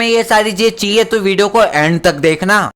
तुम्हें ये सारी चीज चाहिए तो वीडियो को एंड तक देखना।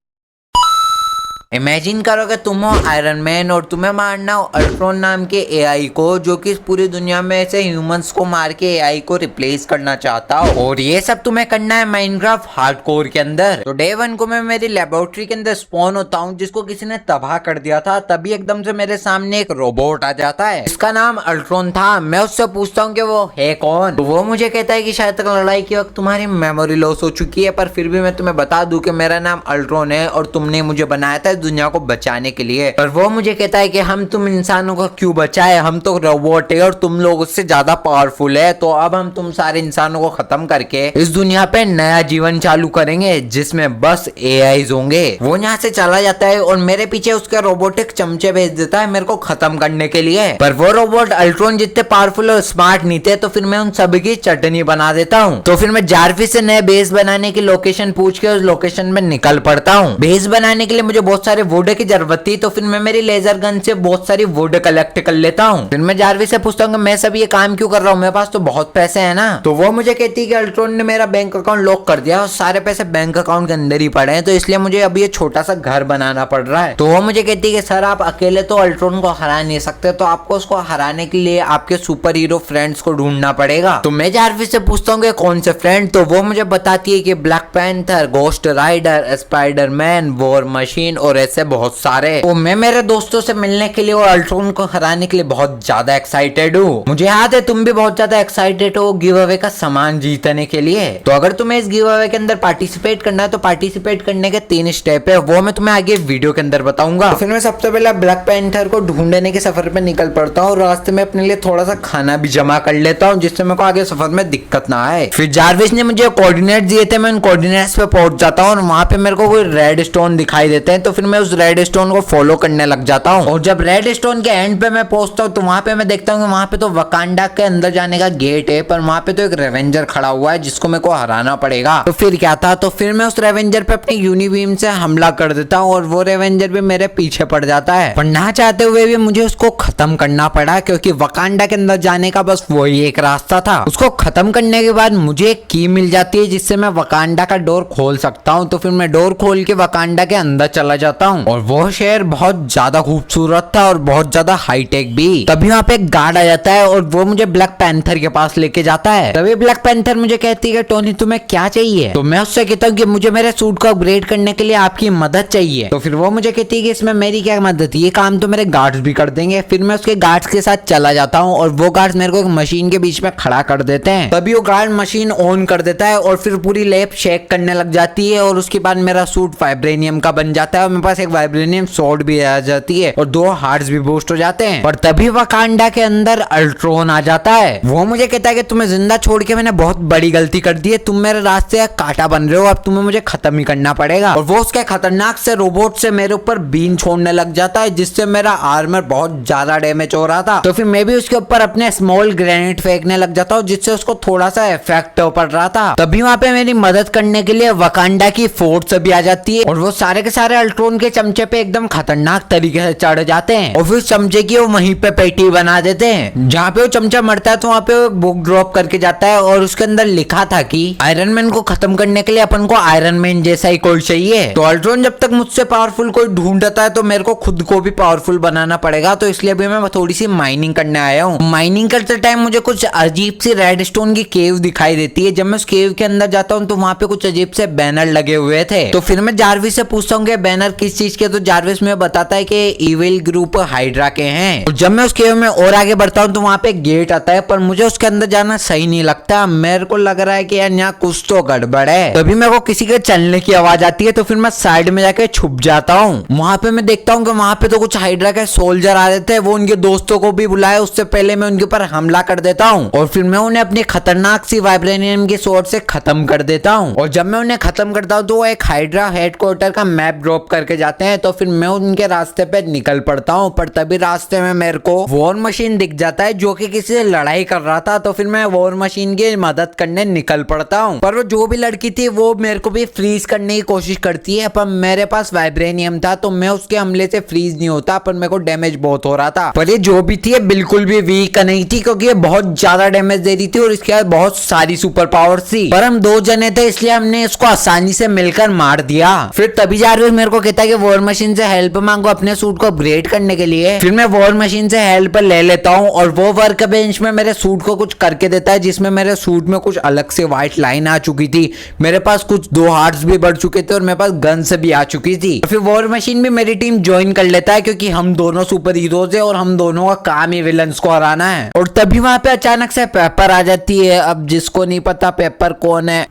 इमेजिन करो कि तुम हो आयरन मैन और तुम्हें मारना हो अल्ट्रॉन नाम के एआई को, जो कि इस पूरी दुनिया में ऐसे ह्यूमंस को मार के एआई को रिप्लेस करना चाहता हो। और ये सब तुम्हें करना है माइनक्राफ्ट हार्डकोर के अंदर। तो डे 1 को मैं मेरी लेबोरेटरी के अंदर स्पॉन होता हूँ, जिसको किसी ने तबाह कर दिया था। तभी एकदम से मेरे सामने एक रोबोट आ जाता है, इसका नाम अल्ट्रॉन था। मैं उससे पूछता हूँ कि वो है कौन। तो वो मुझे कहता है कि शायद तक लड़ाई के वक्त तुम्हारी मेमोरी लॉस हो चुकी है, पर फिर भी मैं तुम्हें बता दूं कि मेरा नाम अल्ट्रॉन है और तुमने मुझे बनाया था दुनिया को बचाने के लिए। पर वो मुझे कहता है कि हम तुम इंसानों को क्यों बचाए, हम तो रोबोट है और तुम लोग उससे ज्यादा पावरफुल है। तो अब हम तुम सारे इंसानों को खत्म करके इस दुनिया पे नया जीवन चालू करेंगे, जिसमें बस एआईज होंगे। वो यहाँ से चला जाता है और मेरे पीछे उसके रोबोटिक चमचे भेज देता है मेरे को खत्म करने के लिए। पर वो रोबोट अल्ट्रॉन जितने पावरफुल और स्मार्ट नहीं थे, तो फिर मैं उन सभी की चटनी बना देता हूँ। तो फिर मैं जारविस से नए बेस बनाने की लोकेशन पूछ के उस लोकेशन में निकल पड़ता हूँ। बेस बनाने के लिए मुझे बहुत सारे वुड की जरूरत थी, तो फिर मैं मेरी लेजर गन से बहुत सारी वुड कलेक्ट कर लेता हूँ। फिर मैं जारविस से पूछता हूँ कि मैं सब ये काम क्यों कर रहा हूँ, मेरे पास तो बहुत पैसे हैं ना। तो वो मुझे कहती है कि अल्ट्रॉन ने मेरा बैंक अकाउंट लॉक कर दिया और सारे पैसे बैंक अकाउंट के अंदर ही पड़े हैं, तो इसलिए मुझे अब ये छोटा सा घर बनाना पड़ रहा है। तो वो मुझे कहती है कि सर आप अकेले तो अल्ट्रॉन को हरा नहीं सकते, तो आपको उसको हराने के लिए आपके सुपर हीरो फ्रेंड्स को ढूंढना पड़ेगा। तो मैं जारविस से पूछता हूँ कि कौन से फ्रेंड। तो वो मुझे बताती है कि Black Panther, Ghost Rider, Spiderman, War Machine और ऐसे बहुत सारे। तो मैं मेरे दोस्तों से मिलने के लिए और अल्ट्रॉन को हराने के लिए बहुत ज्यादा एक्साइटेड हूँ। मुझे याद है तुम भी बहुत ज्यादा एक्साइटेड हो गिव अवे का सामान जीतने के लिए। तो अगर तुम्हें इस गिव अवे के अंदर पार्टिसिपेट करना है, तो पार्टिसिपेट करने के 3 स्टेप है, वो मैं तुम्हें आगे वीडियो के अंदर बताऊंगा। तो फिर मैं सबसे पहले ब्लैक पैंथर को ढूंढने के सफर पे निकल पड़ता हूँ और रास्ते में अपने लिए थोड़ा सा खाना भी जमा कर लेता हूँ, जिससे मेरे को आगे सफर में दिक्कत ना आए। फिर जारविस ने मुझे कोऑर्डिनेट दिए थे, मैं उन कोऑर्डिनेट्स पे पहुंच जाता हूँ और वहां पे मेरे को कोई रेड स्टोन दिखाई देते हैं। तो फिर मैं उस रेड स्टोन को फॉलो करने लग जाता हूँ और जब रेड स्टोन के एंड पे मैं पहुंचता हूँ, तो वहां पे मैं देखता हूँ कि वहां पे तो वकांडा के अंदर जाने का गेट है, पर वहां पे तो एक रेवेंजर खड़ा हुआ है जिसको मेरे को हराना पड़ेगा। तो फिर क्या था, तो फिर मैं उस रेवेंजर पे अपनी यूनिबीम से हमला कर देता हूँ और वो रेवेंजर भी मेरे पीछे पड़ जाता है। पर ना चाहते हुए भी मुझे उसको खत्म करना पड़ा, क्योंकि वकांडा के अंदर जाने का बस वही एक रास्ता था। उसको खत्म करने के बाद मुझे एक की मिल जाती है, जिससे मैं वकांडा का डोर खोल सकता हूँ। तो फिर मैं डोर खोल के वकांडा के अंदर चला जाता हूँ और वो शहर बहुत ज्यादा खूबसूरत था और बहुत ज्यादा हाईटेक भी। तभी वहाँ पे एक गार्ड आ जाता है और वो मुझे ब्लैक पैंथर के पास लेके जाता है। तभी ब्लैक पैंथर मुझे कहती है टोनी तुम्हें क्या चाहिए। तो मैं उससे कहता हूँ कि मुझे मेरे सूट को अपग्रेड करने के लिए आपकी मदद चाहिए। तो फिर वो मुझे कहती है कि इसमें मेरी क्या मदद, ये काम तो मेरे गार्ड्स भी कर देंगे। फिर मैं उसके गार्ड्स के साथ चला जाता हूँ और वो गार्ड्स मेरे को एक मशीन के बीच में खड़ा कर देते हैं। तभी वो गार्ड मशीन ऑन कर देता है और फिर पूरी लैब शेक करने लग जाती है और उसके बाद मेरा सूट वाइब्रेनियम का बन जाता है और मेरे पास एक वाइब्रेनियम स्वॉर्ड भी आ जाती है और 2 हार्ट्स भी बूस्ट हो जाते हैं। पर तभी वकांडा के अंदर अल्ट्रॉन आ जाता है। वो मुझे कहता है कि तुम्हें जिंदा छोड़ के मैंने बहुत बड़ी गलती कर दी है, तुम मेरे रास्ते कांटा बन रहे हो, अब तुम्हें मुझे खत्म ही करना पड़ेगा। और वो उसके खतरनाक से रोबोट से मेरे ऊपर बीन छोड़ने लग जाता है, जिससे मेरा आर्मर बहुत ज्यादा डैमेज हो रहा था। तो फिर मैं भी उसके ऊपर अपने स्मॉल ग्रेनेड फेंकने लग जाता हूँ, जिससे उसको थोड़ा सा इफेक्ट पड़ रहा था। तभी वहां पे मेरी मदद करने के लिए वकांडा की फोर्स भी आ जाती है और वो सारे के सारे अल्ट्रॉन के चमचे पे एकदम खतरनाक तरीके से चढ़ जाते हैं और फिर चमचे की वो वहीं पे पेटी बना देते हैं। जहाँ पे वो चमचा मरता है तो वहाँ पे वो बुक ड्रॉप करके जाता है और उसके अंदर लिखा था कि आयरन मैन को खत्म करने के लिए अपन को आयरन मैन जैसा ही कोई चाहिए। तो अल्ट्रॉन जब तक मुझसे पावरफुल कोई ढूंढता है, तो मेरे को खुद को भी पावरफुल बनाना पड़ेगा। तो इसलिए भी मैं थोड़ी सी माइनिंग करने आया हूँ। माइनिंग करते टाइम मुझे कुछ अजीब सी रेड स्टोन की केव दिखाई देती है। जब मैं उस केव के अंदर जाता हूँ तो वहाँ पे कुछ अजीब से बैनर लगे हुए थे। तो फिर मैं जारविस से पूछता हूँ कि बैनर किस चीज के। तो जारविस में बताता है कि इविल ग्रुप हाइड्रा के हैं। और जब मैं उस केव में और आगे बढ़ता हूँ तो वहाँ पे गेट आता है, पर मुझे उसके अंदर जाना सही नहीं लगता। मेरे को लग रहा है कि यार यहाँ कुछ तो गड़बड़ है। तभी मेरे को किसी के चलने की आवाज आती है, तो फिर मैं साइड में जाके छुप जाता हूँ। वहाँ पे मैं देखता हूँ कि वहाँ पे तो कुछ हाइड्रा के सोल्जर आ रहे थे। वो उनके दोस्तों को भी बुलाए, उससे पहले मैं उनके ऊपर हमला कर देता हूँ और फिर मैं उन्हें अपनी खतरनाक सी वाइब्रेनियम की स्वॉर्ड से खत्म कर देता हूँ। और जब मैं उन्हें खत्म करता हूँ तो वो एक हाइड्रा हेडक्वार्टर का मैप ड्रॉप करके के जाते हैं। तो फिर मैं उनके रास्ते पे निकल पड़ता हूँ, पर तभी रास्ते में मेरे को वॉर मशीन दिख जाता है जो कि किसी से लड़ाई कर रहा था। तो फिर मैं वॉर मशीन की मदद करने निकल पड़ता हूँ, पर वो जो भी लड़की थी वो मेरे को भी फ्रीज करने की कोशिश करती है, पर मेरे पास वाइब्रेनियम था तो मैं उसके हमले से फ्रीज नहीं होता, पर मेरे को डैमेज बहुत हो रहा था। पर ये जो भी थी बिल्कुल भी वीक नहीं थी, क्योंकि ये बहुत ज्यादा डैमेज दे रही थी और इसके बाद बहुत सारी सुपर पावर थी। पर हम 2 जने थे इसलिए हमने इसको आसानी से मिलकर मार दिया। फिर तभी जारविस मेरे को कहता है कि वॉर मशीन से हेल्प मांगो अपने सूट को अपग्रेड करने के लिए। फिर मैं वॉर मशीन से हेल्प ले लेता हूँ और वो वर्क बेंच में मेरे सूट को कुछ करके देता है, जिसमें मेरे सूट में कुछ अलग से व्हाइट लाइन आ चुकी थी। मेरे पास कुछ 2 हार्ट्स भी बढ़ चुके थे और मेरे पास गन्स भी आ चुकी थी। फिर वॉर मशीन भी मेरी टीम ज्वाइन कर लेता है, क्योंकि हम दोनों सुपर हीरोज है और हम दोनों का काम ही विलन्स को हराना है। और तभी वहां पे अचानक से पेपर आ जाती है। अब जिसको नहीं पता पेपर कौन है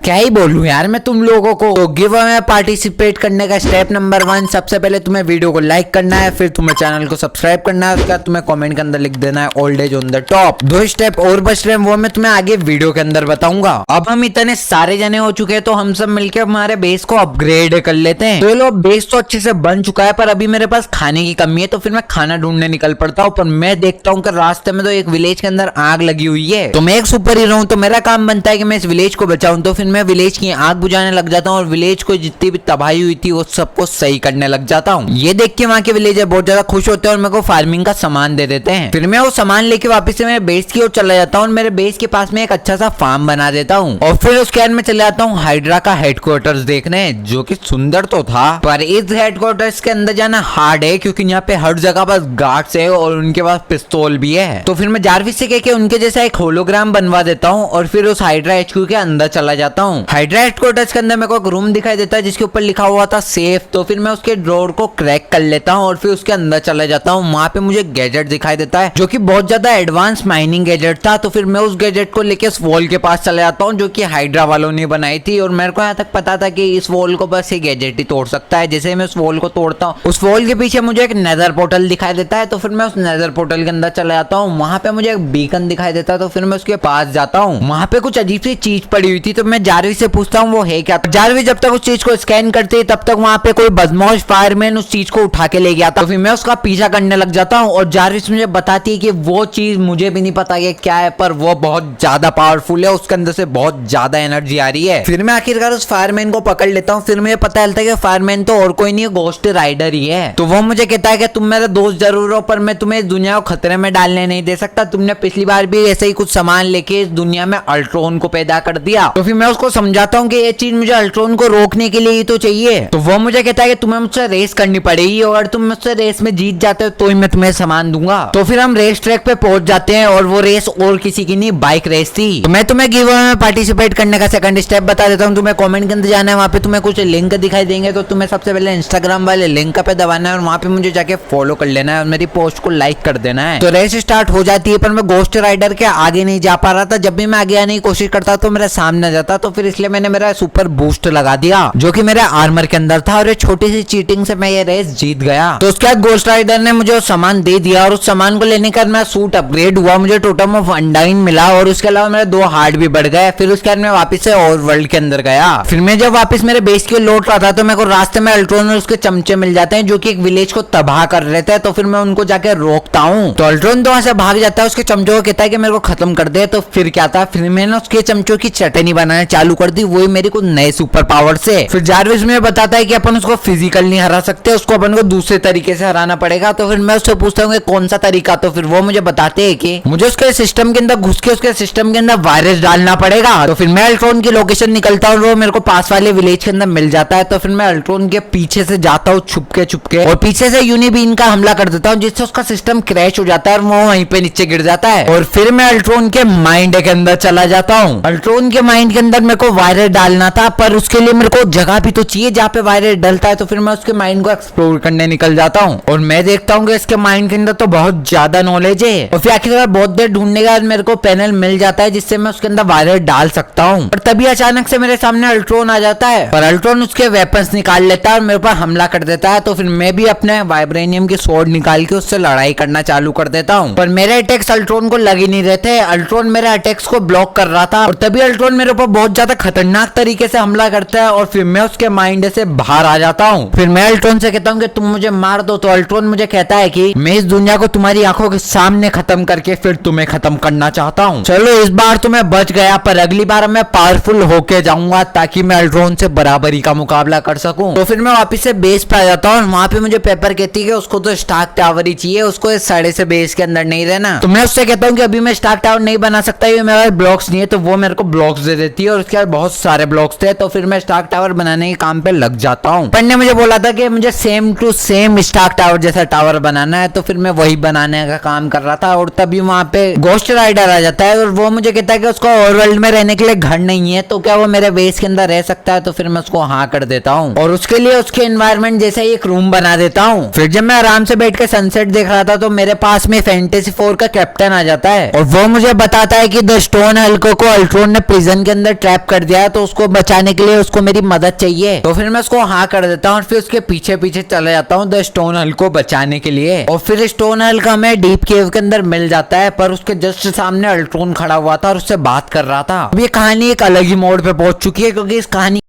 क्या ही बोलूं यार मैं तुम लोगों को। तो गिव अवे में पार्टिसिपेट करने का स्टेप नंबर 1, सबसे पहले तुम्हें वीडियो को लाइक करना है, फिर तुम्हें चैनल को सब्सक्राइब करना है, उसके बाद तुम्हें कमेंट के अंदर लिख देना है old age on the top. 2 step और बच रहे हैं, वो मैं तुम्हें आगे वीडियो के अंदर बताऊंगा। अब हम इतने सारे जने हो चुके हैं तो हम सब मिलकर हमारे बेस को अपग्रेड कर लेते हैं। तो ये लो बेस तो अच्छे से बन चुका है, पर अभी मेरे पास खाने की कमी है, तो फिर मैं खाना ढूंढने निकल पड़ता हूँ। पर मैं देखता हूँ कि रास्ते में तो एक विलेज के अंदर आग लगी हुई है। तो मैं एक सुपर हीरो हूँ तो मेरा काम बनता है कि मैं इस विलेज को बचाऊं। तो फिर मैं विलेज की आग बुझाने लग जाता हूँ और विलेज को जितनी भी तबाही हुई थी वो सबको सही करने लग जाता हूँ। ये देख के वहाँ के विलेजर बहुत ज्यादा खुश होते हैं और मेरे को फार्मिंग का सामान दे देते हैं। फिर मैं वो सामान लेके वापस से मेरे बेस की ओर चला जाता हूँ और मेरे बेस के पास में एक अच्छा सा फार्म बना देता हूँ। और फिर उसके बाद में चले जाता हूँ हाइड्रा का हेडक्वार्टर्स देखने, जो कि सुंदर तो था पर इस हेडक्वार्टर्स के अंदर जाना हार्ड है, क्योंकि यहाँ पे हर जगह बस गार्ड्स है और उनके पास पिस्तौल भी है। तो फिर मैं जारविस से कह के उनके जैसा एक होलोग्राम बनवा देता हूँ और फिर उस हाइड्रा एचक्यू के अंदर चला जाता हूँ। हाइड्रा हेडक्वार्टर्स के अंदर मेरे को एक रूम दिखाई देता है जिसके ऊपर लिखा हुआ था सेफ। तो फिर मैं उसके ड्रॉर को क्रैक कर लेता हूँ और फिर उसके अंदर चला जाता हूँ। वहां पे मुझे गैजेट दिखाई देता है जो कि बहुत ज्यादा एडवांस माइनिंग गैजेट था। तो फिर मैं उस गैजेट को लेके उस वॉल के पास चला जाता हूँ जो कि हाइड्रा वालों ने बनाई थी, और मेरे को यहाँ तक पता था कि इस वॉल को बस ये गैजेट ही तोड़ सकता है। जैसे मैं उस वॉल को तोड़ता हूँ उस वॉल के पीछे मुझे एक नेदर पोर्टल दिखाई देता है। तो फिर मैं उस नेदर पोर्टल के अंदर चला जाता हूँ। वहां पे मुझे एक बीकन दिखाई देता है, तो फिर मैं उसके पास जाता हूँ। वहां पे कुछ अजीब सी चीज पड़ी हुई थी, तो मैं जारविस से पूछता हूँ वो है क्या। जारविस जब तक उस चीज को स्कैन करती है तब तक वहां पे कोई बदमाश फायरमैन उस चीज को उठा के ले गया था। तो फिर मैं उसका पीछा करने लग जाता हूँ और जारविस मुझे बताती है कि वो चीज मुझे भी नहीं पता ये क्या है, पर वो बहुत ज्यादा पावरफुल है, उसके अंदर से बहुत ज्यादा एनर्जी आ रही है। फिर मैं आखिरकार उस फायरमैन को पकड़ लेता हूँ। फिर मुझे पता चलता है कि फायरमैन तो और कोई नहीं है, घोस्ट राइडर ही है। तो वो मुझे कहता है कि तुम मेरा दोस्त जरूर हो, पर मैं तुम्हें इस दुनिया को खतरे में डालने नहीं दे सकता। तुमने पिछली बार भी ऐसे ही कुछ सामान लेके इस दुनिया में अल्ट्रॉन को पैदा कर दिया। तो फिर मैं उसको समझाता हूँ कि ये चीज मुझे अल्ट्रॉन को रोकने के लिए ही तो चाहिए। तो वो मुझे कहता है कि तुम्हें मुझसे रेस करनी पड़ेगी और तुम मुझसे रेस में जीत जाते हो तो ही मैं तुम्हें सामान दूंगा। तो फिर हम रेस ट्रैक पे पहुंच जाते हैं और वो रेस और किसी की नहीं बाइक रेस थी। तो मैं तुम्हें गिव अवे में पार्टिसिपेट करने का सेकंड स्टेप बता देता हूँ। तुम्हें कमेंट के अंदर जाना है, वहाँ पे तुम्हें कुछ लिंक दिखाई देंगे, तो तुम्हें सबसे पहले इंस्टाग्राम वाले लिंक पे दबाना है और वहाँ पे मुझे जाके फॉलो कर लेना है और मेरी पोस्ट को लाइक कर देना है। तो रेस स्टार्ट हो जाती है, पर मैं घोस्ट राइडर के आगे नहीं जा पा रहा था। जब भी मैं आगे आने की कोशिश करता तो मेरे सामने जाता, तो फिर इसलिए मैंने मेरा सुपर बूस्ट लगा दिया जो कि मेरे आर्मर के अंदर था, और ये छोटी सी चीटिंग से मैं ये रेस जीत गया। तो उसके बाद घोस्ट राइडर ने मुझे सामान दे दिया और उस सामान को लेने का मेरा सूट अपग्रेड हुआ, मुझे टोटम ऑफ अनडाइन मिला और उसके अलावा मेरे 2 हार्ट भी बढ़ गए। फिर उसके बाद मैं वापस से और वर्ल्ड के अंदर गया। फिर मैं जब वापस मेरे बेस की लौट रहा था तो मेरे को रास्ते में अल्ट्रॉन और उसके चमचे मिल जाते हैं जो कि एक विलेज को तबाह कर रहे थे। तो फिर मैं उनको जाके रोकता हूँ। तो अल्ट्रॉन तो वहां से भाग जाता है, उसके चमचों को कहता है कि मेरे को खत्म कर दे। तो फिर क्या था, फिर मैंने उसके चमचों की चटनी बनाना चालू कर दी, वही मेरी कुछ नए सुपर पावर से। फिर जारविस मुझे बताता है कि अपन उसको फिजिकल नहीं हरा सकते, उसको अपन को दूसरे तरीके से हराना पड़ेगा। तो फिर मैं उससे पूछता हूँ कौन सा तरीका। तो फिर वो मुझे बताते हैं कि मुझे उसके सिस्टम के अंदर घुस के उसके सिस्टम के अंदर वायरस डालना पड़ेगा। तो फिर मैं अल्ट्रॉन की लोकेशन निकलता हूँ और वो मेरे को पास वाले विलेज के अंदर मिल जाता है। तो फिर मैं अल्ट्रॉन के पीछे से जाता हूँ छुपके और पीछे से यूनिबीन का हमला कर देता हूँ, जिससे उसका सिस्टम क्रैश हो जाता है और वो वहीं पे नीचे गिर जाता है। और फिर मैं अल्ट्रॉन के माइंड के अंदर चला जाता हूँ। अल्ट्रॉन के माइंड के अंदर मेरे को वायरस डालना था, पर उसके लिए मेरे को जगह भी तो चाहिए जहाँ पे वायरस डलता है। तो फिर मैं उसके माइंड को एक्सप्लोर करने निकल जाता हूँ और मैं देखता हूँ कि इसके माइंड के अंदर तो बहुत ज्यादा नॉलेज है। और फिर आखिरकार बहुत देर ढूंढने के बाद मेरे को पैनल मिल जाता है जिससे मैं उसके अंदर वायरस डाल सकता हूँ। और तभी अचानक से मेरे सामने अल्ट्रॉन आ जाता है, पर अल्ट्रॉन उसके वेपन्स निकाल लेता है और मेरे पर हमला कर देता है। तो फिर मैं भी अपने वाइब्रेनियम की स्वॉर्ड निकाल के उससे लड़ाई करना चालू कर देता हूँ, पर मेरे अटैक्स अल्ट्रॉन को लग ही नहीं रहे थे। अल्ट्रॉन मेरे अटैक्स को ब्लॉक कर रहा था और तभी अल्ट्रॉन मेरे ऊपर बहुत ज्यादा खतरनाक तरीके से हमला करता है और फिर मैं उसके माइंड से बाहर आ जाता हूँ। फिर मैं अल्ट्रॉन से कहता हूँ कि तुम मुझे मार दो, तो अल्ट्रॉन मुझे कहता है कि मैं इस दुनिया को तुम्हारी आंखों के सामने खत्म करके फिर तुम्हें खत्म करना चाहता हूँ। चलो इस बार तो मैं बच गया, पर अगली बार मैं पावरफुल होके जाऊंगा ताकि मैं अल्ट्रॉन से बराबरी का मुकाबला कर सकूं। तो फिर मैं वापस से बेस पे आ जाता हूँ। वहां पे मुझे पेपर कहती है कि उसको तो स्टार्क टावर ही चाहिए, उसको इस साड़े से बेस के अंदर नहीं रहना। तो मैं उससे कहता हूँ कि अभी मैं स्टार्क टावर नहीं बना सकता, ये मेरे पास ब्लॉक्स नहीं है। तो वो मेरे को ब्लॉक्स दे देती है और उसके बाद बहुत सारे ब्लॉक्स थे। तो फिर मैं स्टार्क टावर बनाने के काम पे लग जाता हूँ। पर ने मुझे बोला था कि मुझे same to same Stark tower जैसा टावर बनाना है, तो फिर मैं वही बनाने का काम कर रहा था। और तभी वहां पे गोस्ट राइडर आ जाता है और वो मुझे कहता है कि उसको ओवरवर्ल्ड में रहने के लिए घर नहीं है, तो क्या वो मेरे बेस के अंदर रह सकता है। तो फिर मैं उसको हाँ कर देता हूँ और उसके लिए उसके एनवायरनमेंट जैसा ही एक रूम बना देता हूँ। फिर जब मैं आराम से बैठ के सनसेट देख रहा था तो मेरे पास में फैंटेसी 4 का कैप्टन आ जाता है और वो मुझे बताता है कि द स्टोन हल्को को अल्ट्रॉन ने प्रिजन के अंदर ट्रैप कर दिया है, तो उसको बचाने के लिए उसको मेरी मदद चाहिए। तो फिर मैं उसको हाँ कर देता हूँ और फिर उसके पीछे पीछे चला जाता हूँ द स्टोन हल्क को बचाने के लिए। और फिर स्टोन हल्क हमें डीप केव के अंदर मिल जाता है, पर उसके जस्ट सामने अल्ट्रॉन खड़ा हुआ था और उससे बात कर रहा था। अब ये कहानी एक अलग ही मोड़ पे पहुंच चुकी है, क्योंकि इस कहानी